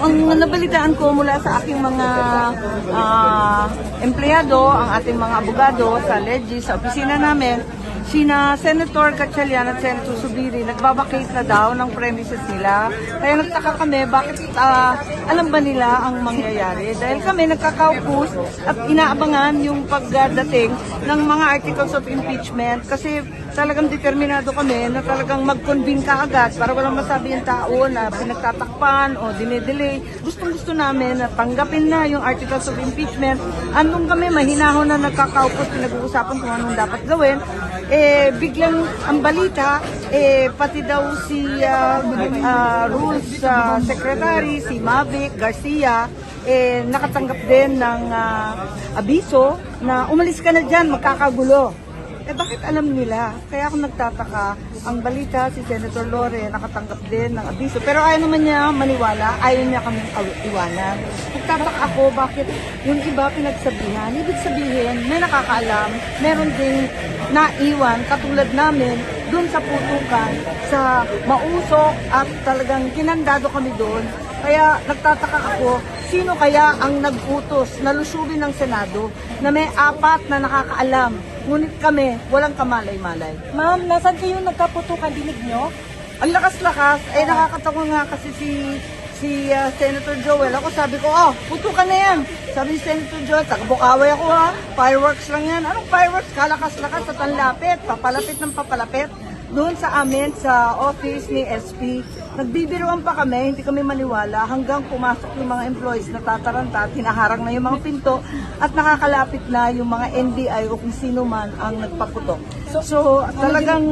ang nabalitaan ko mula sa aking mga empleyado, ang ating mga abogado sa Legis, sa opisina namin, sina Senator Gatchalian at Senator Zubiri nagbabakate na daw ng premises nila. Kaya nagtaka kami bakit alam ba nila ang mangyayari. Dahil kami nagkakaupos at inaabangan yung pagdating ng mga articles of impeachment kasi talagang determinado kami na talagang mag-convene ka agad para walang masabi yung tao na pinagtatakpan o dinedelay. Gustong-gusto namin na tanggapin na yung articles of impeachment. Andun kami, mahinahon na nagkakaupos, pinag-uusapan kung anong dapat gawin. Biglang ang balita, pati daw si Rules Secretary, si Mavic Garcia, nakatanggap din ng abiso na umalis ka na dyan, magkakagulo. Bakit alam nila? Kaya ako nagtataka, ang balita si Senator Lore nakatanggap din ng abiso. Pero ayaw naman niya maniwala, ayaw niya kaming iwanan. Nagtataka ako bakit yung iba pinagsabihan. Ibig sabihin, may nakakaalam, meron ding naiwan katulad namin dun sa putukan, sa mausok at talagang kinandado kami doon. Kaya nagtataka ako, sino kaya ang nag-utos na lusubin ng Senado na may 4 na nakakaalam? Ngunit kami, walang kamalay-malay. Ma'am, nasan kayo nagkaputukan? Dinig nyo? Ang lakas-lakas, nakakatawa nga kasi si Senator Joel. Ako sabi ko, putukan na yan. Sabi ni Senator Joel, takbukaway ako fireworks lang yan. Anong fireworks? Kalakas-lakas sa tanlapit, papalapit ng papalapit. Doon sa amin, sa office ni SP, nagbibiruan pa kami, hindi kami maniwala hanggang pumasok yung mga employees na tataranta, tinaharang na yung mga pinto at nakakalapit na yung mga NBI o kung sino man ang nagpaputok. So talagang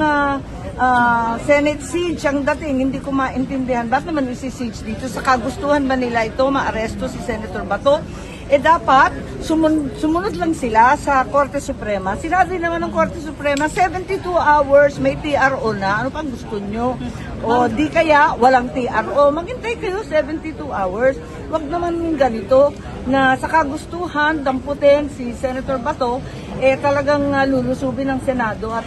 Senate siege ang dating, hindi ko maintindihan. Bakit naman isi-siege dito? Sa kagustuhan ba nila ito, maaresto si Senator Bato? Dapat sumunod lang sila sa Korte Suprema. Sinabi naman ng Korte Suprema, 72 hours, may TRO na. Ano pang gusto nyo? O di kaya, walang TRO. Maghintay kayo 72 hours. Wag naman ganito na sa kagustuhan, damputin si Senator Bato, talagang lulusubin ng Senado at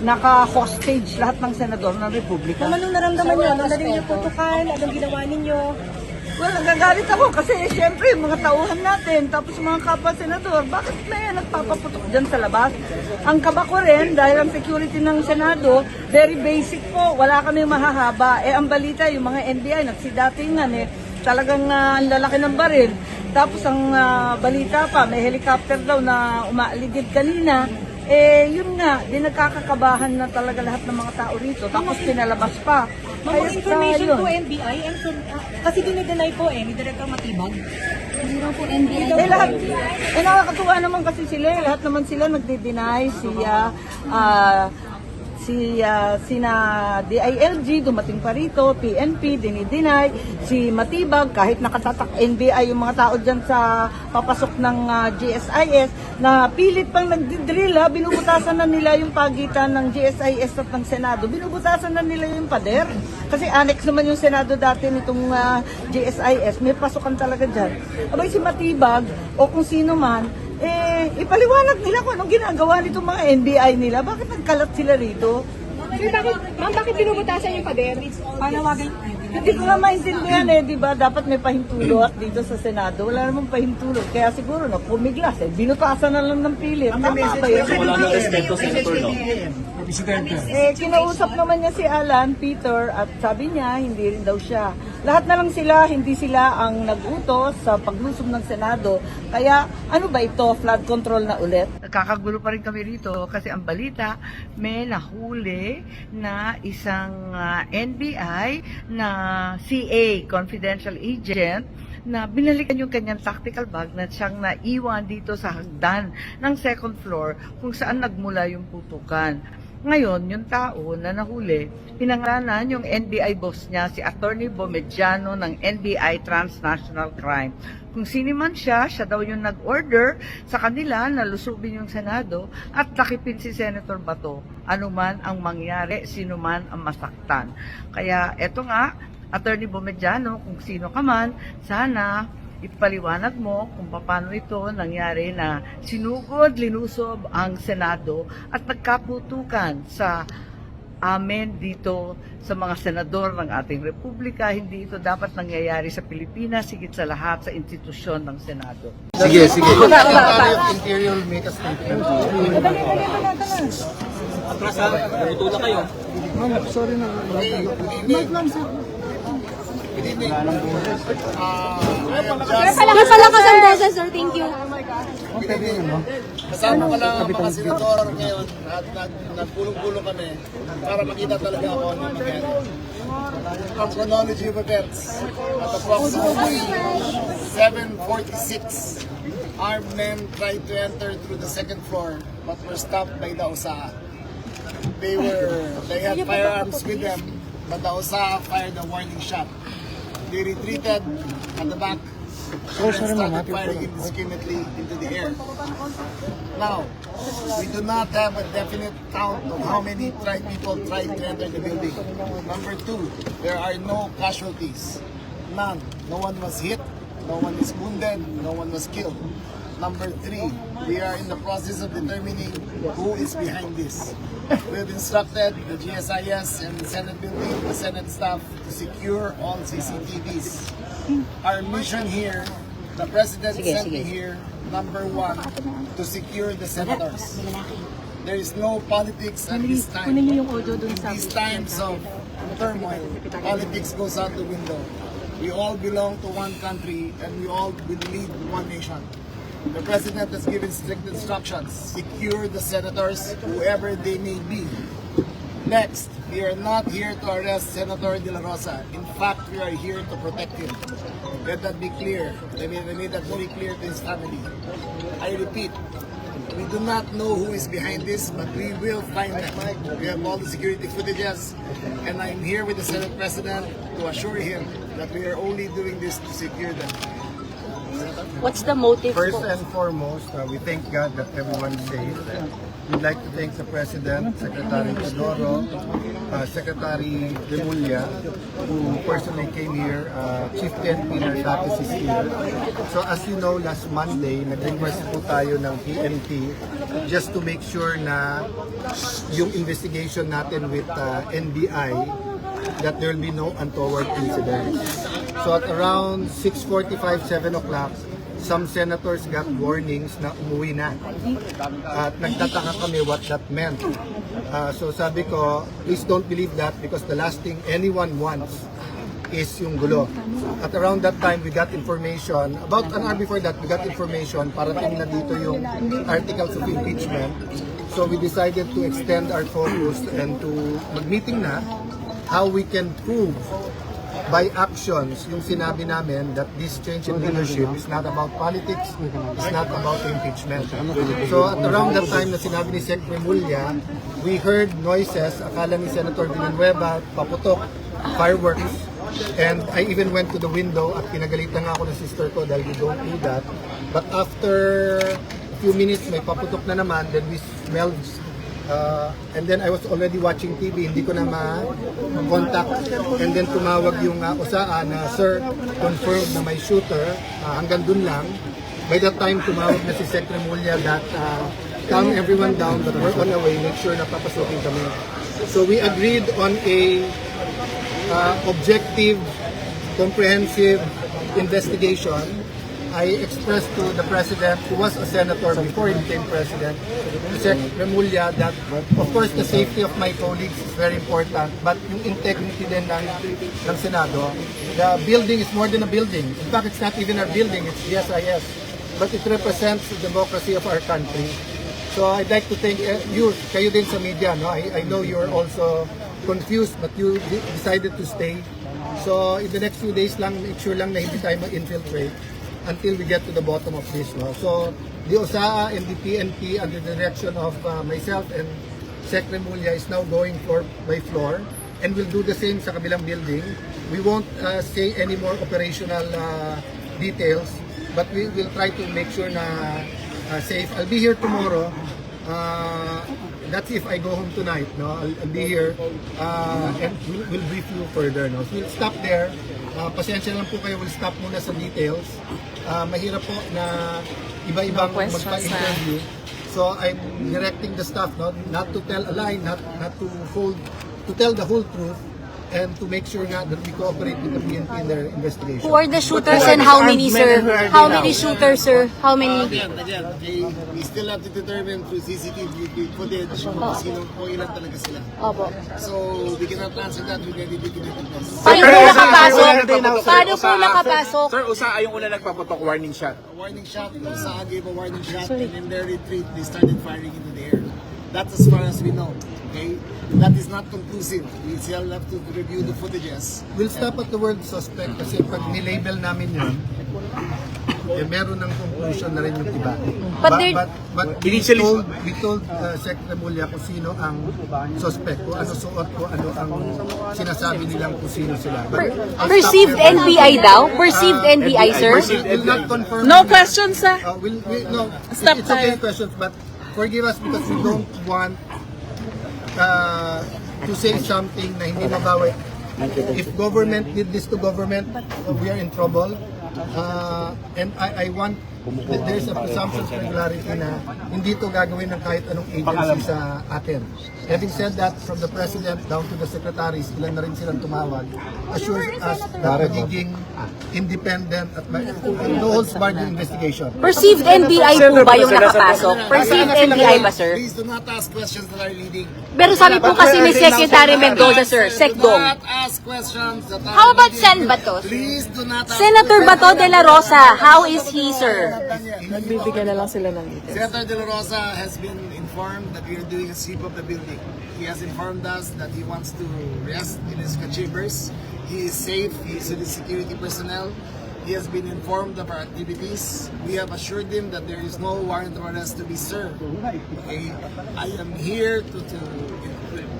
naka-hostage lahat ng senador ng Republika. Anong naramdaman nyo? Anong narinig nyo putukan? Anong ginawa ninyo? Well, nagagalit ako kasi syempre mga tauhan natin, tapos mga kapwa senador, bakit may nagpapaputok dyan sa labas? Ang kaba ko rin, dahil ang security ng Senado, very basic po, wala kami mahahaba. Ang balita, yung mga NBI, nagsidatingan talagang ang lalaki ng baril. Tapos ang balita pa, may helicopter daw na umaaligid kanina. Yun nga, di nagkakakabahan na talaga lahat ng mga tao rito. Tapos pinalabas pa. Mga information po NBI, kasi dinideny po ni Director Matibag. Hindi daw po NBI. Lahat, nakakatuwa naman kasi sila, lahat naman sila nagdi-deny, sina DILG, dumating pa rito, PNP, dinideny, si Matibag, kahit nakatatak NBI yung mga tao dyan sa papasok ng GSIS, na pilit pang nagdidrill, binubutasan na nila yung pagitan ng GSIS at ng Senado, binubutasan na nila yung pader. Kasi annex naman yung Senado dati nitong GSIS, may pasukan talaga dyan. Abay si Matibag, o kung sino man, ipaliwanag nila kung anong ginagawa nitong mga NBI nila. Bakit nagkalat sila rito? Bakit binubutasan yung pader? Panawagan. Hindi ko nga maintindihan di ba? Dapat may pahintulot dito sa Senado. Wala namang pahintulot. Kaya siguro pumiglas binutasan na lang ng pilit. Tama ba yun? Wala na respeto, Senator, no? Kinausap naman niya si Alan, Peter, at sabi niya, hindi rin daw siya. Lahat na lang sila, hindi sila ang nag-utos sa paglusob ng Senado. Kaya, ano ba ito? Flood control na ulit? Nagkakagulo pa rin kami rito kasi ang balita, may nahuli na isang NBI na CA, confidential agent, na binalikan yung kanyang tactical bag na siyang naiwan dito sa hagdan ng second floor kung saan nagmula yung putukan. Ngayon, yung tao na nahuli, pinangalanan yung NBI boss niya, si Attorney Bomediano ng NBI Transnational Crime. Kung sino man siya daw yung nag-order sa kanila na lusubin yung Senado at takipin si Senator Bato. Ano man ang mangyari, sino man ang masaktan. Kaya eto nga, Attorney Bomediano, kung sino ka man, sana ipaliwanag mo kung paano ito nangyari na sinugod, linusob ang Senado at nagkaputukan sa amin dito sa mga senador ng ating republika. Hindi ito dapat nangyayari sa Pilipinas, higit sa lahat sa institusyon ng Senado. Sige, sige. Baba. Interior will make a statement. Atras ha, natutulak kayo. Napalakas ang boses, sir. Thank you. Kasama ko lang ang mga senador ngayon at nagpulong-pulong kami para makita talaga ako ano nangyari. Ang chronology of events at approximately 7:46, armed men tried to enter through the second floor but were stopped by the OSA. They had firearms with them, but the OSA fired a warning shot. They retreated at the back and then started firing indiscriminately into the air. Now, we do not have a definite count of how many people tried to enter the building. Number two, there are no casualties. None. No one was hit, no one is wounded, no one was killed. Number three, we are in the process of determining who is behind this. We have instructed the GSIS and the Senate building, the Senate staff to secure all CCTVs. Our mission here, the President sent me here, number one, to secure the senators. There is no politics at this time. In these times of turmoil, politics goes out the window. We all belong to one country and we all will lead one nation. The President has given strict instructions. Secure the senators, whoever they may be. Next, we are not here to arrest Senator De La Rosa. In fact, we are here to protect him. Let that be clear. Let me make that very clear to his family. I repeat, we do not know who is behind this, but we will find them. We have all the security footages, and I'm here with the Senate President to assure him that we are only doing this to secure them. What's the motive First and foremost, we thank God that everyone is safe. We'd like to thank the President, Secretary Teodoro, Secretary Remulla, who personally came here, Chief PNP Narsatis is here. So as you know, last Monday, nag-request po tayo ng PNP just to make sure na yung investigation natin with NBI, that there will be no untoward incidents. So at around 6:45, 7 o'clock, some senators got warnings na umuwi na. At nagtataka kami what that meant. So sabi ko, please don't believe that because the last thing anyone wants is yung gulo. At around that time, we got information, about an hour before that, we got information, parating na dito yung articles of impeachment. So we decided to extend our focus and to mag-meeting na how we can prove by actions yung sinabi namin that this change in leadership is not about politics, it's not about impeachment. So at around that time na sinabi ni Sec. Remulla, we heard noises, akala ni Senator Villanueva, paputok, fireworks, and I even went to the window at pinagalitan nga ako ng sister ko dahil you don't do that. But after a few minutes, may paputok na naman, then we smelled and then I was already watching TV, hindi ko na ma-contact. And then tumawag yung OSA na, sir, confirmed na may shooter, hanggang dun lang. By that time, tumawag na si Sec. Remulla that calm everyone down, but we're on the way, make sure na papasukin kami. So we agreed on a objective, comprehensive investigation. I expressed to the President, who was a senator before he became President, Sec. Remulla, that of course the safety of my colleagues is very important, but yung integrity din ng Senado. The building is more than a building. In fact, it's not even our building, it's GSIS. But it represents the democracy of our country. So I'd like to thank you, kayo din sa media. No? I know you're also confused, but you decided to stay. So in the next few days lang, make sure lang na hindi tayo ma-infiltrate until we get to the bottom of this. No? So, the OSA and the PNP under the direction of myself and Sec. Remulla is now going floor by floor and we'll do the same sa kabilang building. We won't say any more operational details, but we will try to make sure na safe. I'll be here tomorrow. That's if I go home tonight. No? I'll be here and we'll brief you further. No? So we'll stop there. Pasensya lang po kayo, we'll stop muna sa details. Mahirap po na iba-ibang magpa-interview. So I'm directing the staff not to tell a lie, not to hold to tell the whole truth and to make sure nga that we cooperate with the PNP in their investigation. Who are the shooters and how many, sir? How many shooters, sir? How many? Again, okay, we still have to determine through CCTV footage kung sino po ilan talaga sila. Opo. So, we cannot answer that with any definitive test. Paano po nakapasok? Paano po nakapasok? Sir, Usa ay yung una nagpaputok warning shot. Warning shot, Usaha gave a warning shot, and in their retreat, they started firing into the air. That's as far as we know. Okay? That is not conclusive. We still have to review the footages. We'll stop at the word suspect kasi pag nilabel namin yun, meron ng conclusion na rin yung iba. But there- But we told Secretary Mulya kung sino ang suspect, kung ano suot, kung ano ang sinasabi nilang kung sino sila. But I'll stop Perceived there. NBI daw? Perceived NBI, sir? We'll not confirm. No questions, sir. No, Stop it's okay tayo. questions, but forgive us because we don't want to say something na hindi mabawi. If government did this to government, we are in trouble. And I want, there's a presumption of regularity na hindi to gagawin ng kahit anong agency sa atin. Having said that, from the President down to the secretaries, ilan na rin silang tumawag, assures us na magiging independent at no holds barred yung investigation. Perceived NBI po ba yung nakapasok? Perceived NBI ba, sir? Please do not ask questions that are leading. Pero sabi po kasi ni Secretary Mendoza, sir, Do Secdong. not ask questions that are How about leading. Sen Bato? Please do not ask Senator questions. Bato de la Rosa, how is he, sir? Nagbibigyan na lang sila ng details. Senator De La Rosa has been informed that we are doing a sweep of the building. He has informed us that he wants to rest in his chambers. He is safe. He is with his security personnel. He has been informed of our activities. We have assured him that there is no warrant of arrest to be served. Okay? I am here to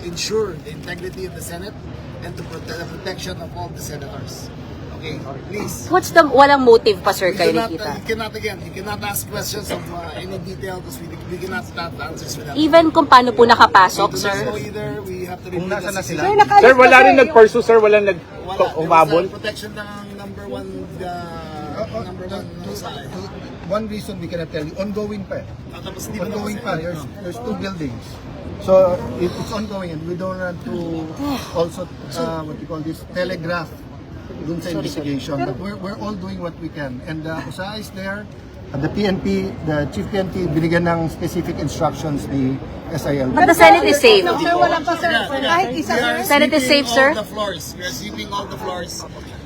ensure the integrity of the Senate and to protect the protection of all the senators. Okay? Please. What's the, walang motive pa, sir, kayo You nakita? cannot ask questions of any detail because we cannot start answers with that. Even kung paano po nakapasok, We do sir? not know either. We have to review nasa na the sila? CCTV. Sir, wala rin nag-pursue, sir. Walang Wala. There was nag-umabol. protection ng number one side. One reason we cannot tell you, ongoing pa. Tapos di ba Ongoing naman pa. There's two buildings. So it's ongoing and we don't want to also, what you call this, telegraph dun sa investigation. But we're all doing what we can. And Usaha is there. The PNP, the Chief PNP, binigyan ng specific instructions ni SIL. But the Senate is safe. Kahit isa, We are sir. Senate is safe, sweeping sir? all the floors. We are sweeping all the floors.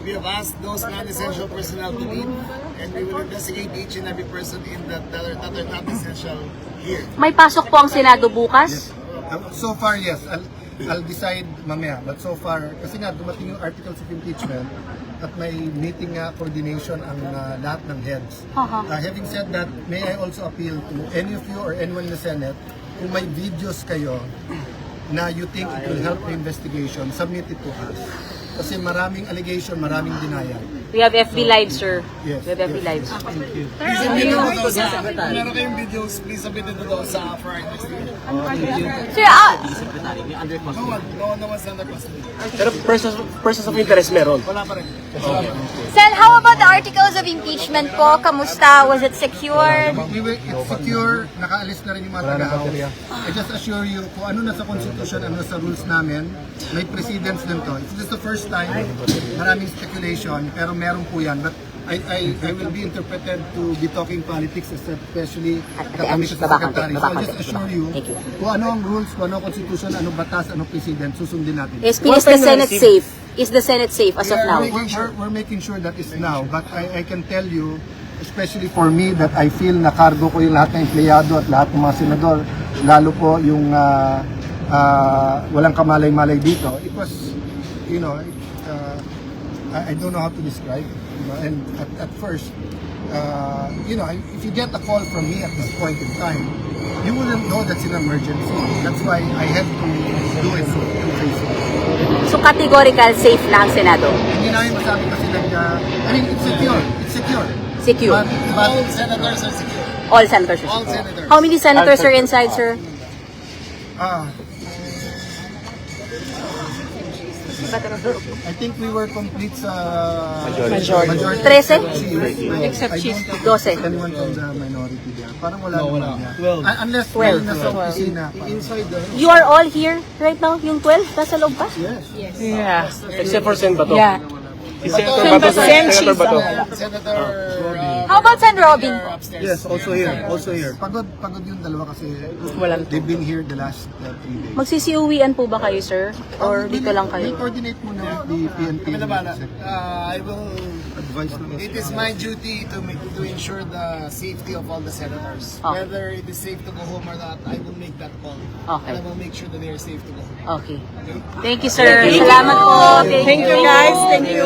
We have asked those non-essential personnel to leave, and we will investigate each and every person in that are not essential here. May pasok po ang Senado bukas? So far, yes. I'll decide mamaya. But so far, kasi nga dumating yung articles of impeachment at may meeting nga coordination ang lahat ng heads. Having said that, may I also appeal to any of you or anyone in the Senate, kung may videos kayo na you think it will help the investigation, submit it to us. Kasi maraming allegation, maraming denial. We have FB Live, sir. Yes, We have FB yes. Live. Please submit it to those. Kung meron kayong videos, please submit it to those for our investigation. Sir, No one's under custody. Pero persons of interest meron. Wala pa rin. Sen, how about the articles of impeachment po? Kamusta? Was it secured? It's secure, nakaalis na rin yung mga taga-house. I just assure you, kung ano na sa Constitution, ano sa rules namin, may precedence din to. This is the first time, maraming speculation, pero meron po yan. But I will be interpreted to be talking politics, especially kami sa secretary. So I'll just assure you, kung ano ang rules, kung ano ang Constitution, ano batas, ano precedent, susundin natin. SP, is the Senate safe? Is the Senate safe as of now? We're making sure that is now, but I can tell you, especially for me, that I feel na cargo ko yung lahat ng empleyado at lahat ng mga senador, lalo po yung walang kamalay-malay dito. It was, you know, I don't know how to describe, you know, and at first, you know, if you get a call from me at this point in time, you wouldn't know that's an emergency. That's why I had to do it so So categorical safe na ang Senado? Hindi namin masabi kasi I mean, it's secure. It's secure. Secure. But All senators are secure. All senators are All secure. senators. How many senators are inside, sir? I think we were complete sa Majority. 13? Except she's 12. anyone from the minority there. Parang wala naman niya. Unless may nasa opisina. Inside the... You are all here right now? Yung 12? Nasa loob pa? Yes. Yeah. Except for Sen Bato. Yeah. Si Senator Bato. Senator Bato. Senator How about Sen Robin? upstairs. Yes, also here. Also here. Pagod yung dalawa kasi they've been here the last 3 days. Magsisiuwian po ba kayo, sir? Or dito lang We'll kayo? coordinate muna with the PNP. Kami na bahala. I will. Advice na It is my duty to ensure the safety of all the senators. Okay. Whether it is safe to go home or not, I will make that call. Okay. And I will make sure that they are safe to go home. Okay. Thank you, sir. Salamat po. Thank you guys. Thank you.